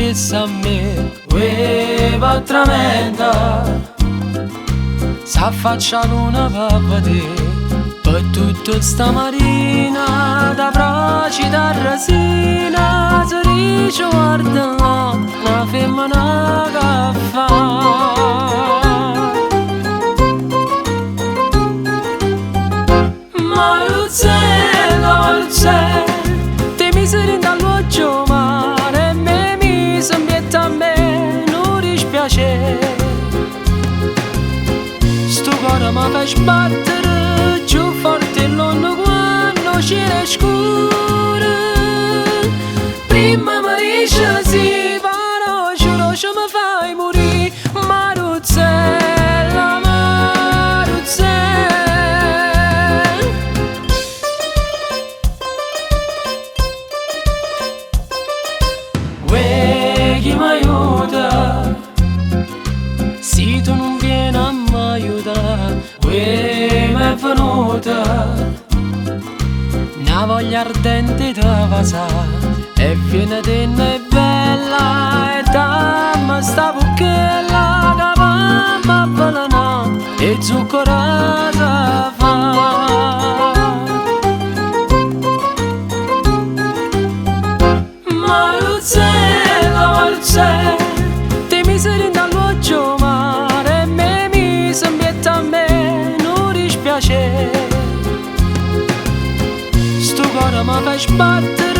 stessa a me, ueva tramenda, s'affaccia l'una papà te, per tutta sta marina, da braci da resina, si dice guarda là, una femmina che fa. Maruzella, te mi sei in dall'occhio mare, me mi sembietta a me, non dispiace. Sto cuore mi fa sbattere, più forte l'onno quando c'era scuro. Prima mi dice sì, però giuro che mi fai morire. Maruzella, chi mi aiuta, se tu non vieni a mi aiutare, mi è venuta una voglia ardente da passare, e viene di noi bella, e dammi sta bucchella che va a avvelenare, e zuccherata fa. Te mi sei in dall'occhio mare, me mi sembietta a me, non dispiace. Sto cuore mi fa sbattere,